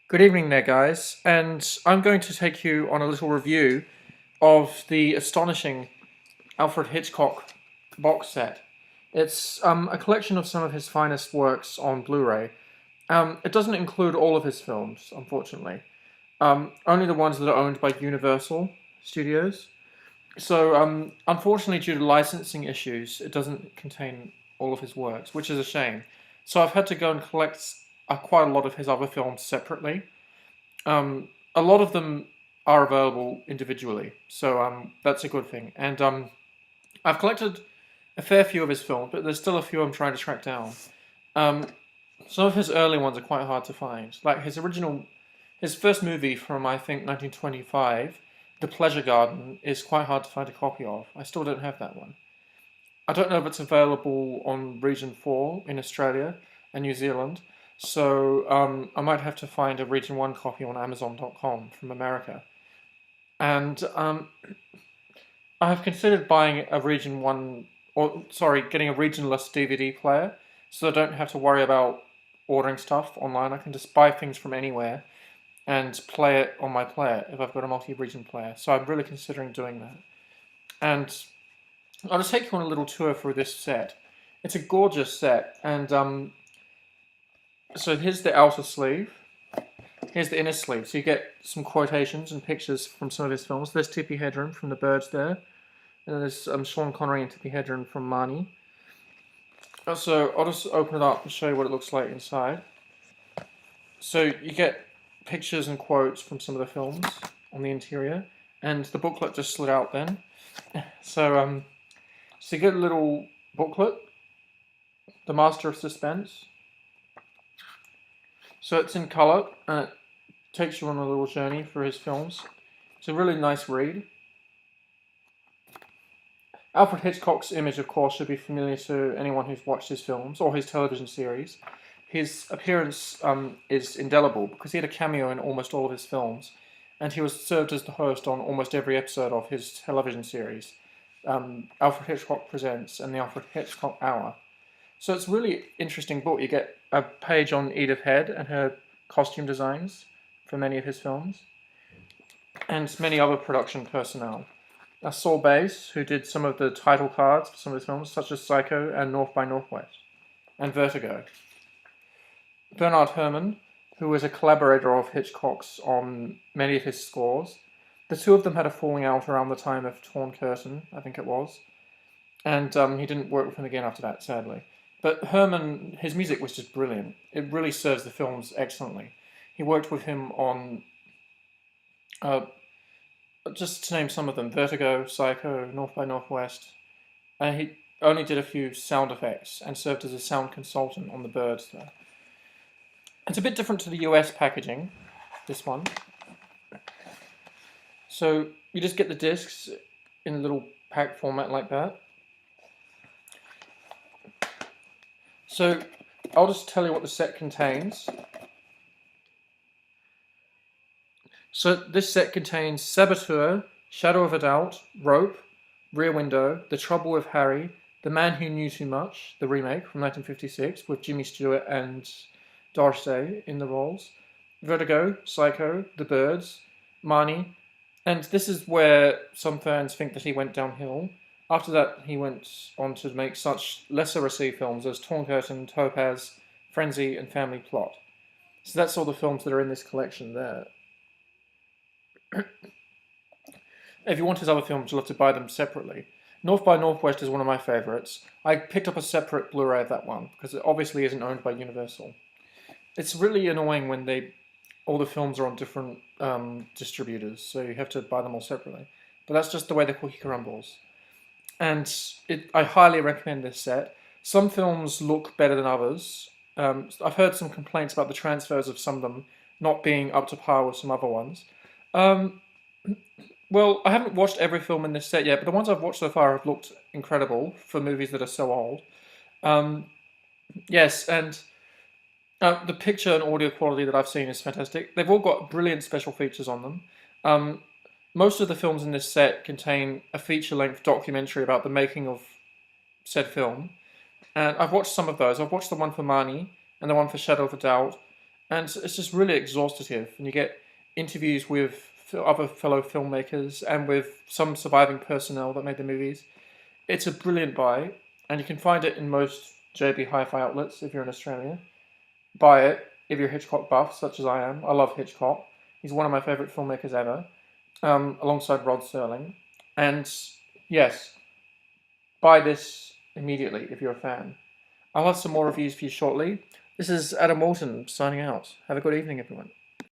Good evening there, guys, and I'm going to take you on a little review of the astonishing Alfred Hitchcock box set. It's a collection of some of his finest works on Blu Ray. It doesn't include all of his films, unfortunately, only the ones that are owned by Universal Studios. So, unfortunately, due to licensing issues, it doesn't contain all of his works, which is a shame. So, I've had to go and collect quite a lot of his other films separately. A lot of them are available individually, so that's a good thing. And I've collected a fair few of his films, but there's still a few I'm trying to track down. Um, some of his early ones are quite hard to find. Like his first movie from I think 1925, The Pleasure Garden, is quite hard to find a copy of. I still don't have that one. I don't know if it's available on Region 4 in Australia and New Zealand, so I might have to find a Region 1 copy on Amazon.com from America. And I have considered buying a Region 1, getting a regionless DVD player, so I don't have to worry about ordering stuff online. I can just buy things from anywhere and play it on my player if I've got a multi-region player. So I'm really considering doing that. And I'll just take you on a little tour through this set. It's a gorgeous set, and so here's the outer sleeve. Here's the inner sleeve. So you get some quotations and pictures from some of his films. There's Tippi Hedren from The Birds there, and then there's Sean Connery and Tippi Hedren from Marnie. So I'll just open it up and show you what it looks like inside. So you get pictures and quotes from some of the films on the interior, and the booklet just slid out then. So so you get a little booklet, The Master of Suspense. So it's in colour, and it takes you on a little journey through his films. It's a really nice read. Alfred Hitchcock's image, of course, should be familiar to anyone who's watched his films or his television series. His appearance is indelible because he had a cameo in almost all of his films, and he was served as the host on almost every episode of his television series, Alfred Hitchcock Presents and the Alfred Hitchcock Hour. So it's a really interesting book. You get a page on Edith Head and her costume designs for many of his films, and many other production personnel. Saul Bass, who did some of the title cards for some of his films, such as Psycho and North by Northwest, and Vertigo. Bernard Herrmann, who was a collaborator of Hitchcock's on many of his scores. The two of them had a falling out around the time of Torn Curtain, I think it was, and he didn't work with him again after that, sadly. But Herrmann, his music was just brilliant. It really serves the films excellently. He worked with him on, just to name some of them, Vertigo, Psycho, North by Northwest. He only did a few sound effects and served as a sound consultant on The Birds there. It's a bit different to the US packaging, this one. So you just get the discs in a little pack format like that. So I'll just tell you what the set contains. So this set contains Saboteur, Shadow of a Doubt, Rope, Rear Window, The Trouble with Harry, The Man Who Knew Too Much, the remake from 1956 with Jimmy Stewart and Doris Day in the roles, Vertigo, Psycho, The Birds, Marnie, and this is where some fans think that he went downhill. After that, he went on to make such lesser received films as Torn Curtain, Topaz, Frenzy, and Family Plot. So that's all the films that are in this collection there. If you want his other films, you'll have to buy them separately. North by Northwest is one of my favourites. I picked up a separate Blu Ray of that one because it obviously isn't owned by Universal. It's really annoying when all the films are on different distributors, so you have to buy them all separately. But that's just the way the cookie crumbles. And I highly recommend this set. Some films look better than others. I've heard some complaints about the transfers of some of them not being up to par with some other ones. Well, I haven't watched every film in this set yet, but the ones I've watched so far have looked incredible for movies that are so old. Yes, and the picture and audio quality that I've seen is fantastic. They've all got brilliant special features on them. Most of the films in this set contain a feature-length documentary about the making of said film. And I've watched some of those. I've watched the one for Marnie and the one for Shadow of a Doubt. and it's just really exhaustive. And you get interviews with other fellow filmmakers and with some surviving personnel that made the movies. It's a brilliant buy, and you can find it in most JB Hi-Fi outlets if you're in Australia. Buy it if you're Hitchcock buff, such as I am. I love Hitchcock. He's one of my favourite filmmakers ever, alongside Rod Serling. And yes, buy this immediately if you're a fan. I'll have some more reviews for you shortly. This is Adam Walton signing out. Have a good evening, everyone.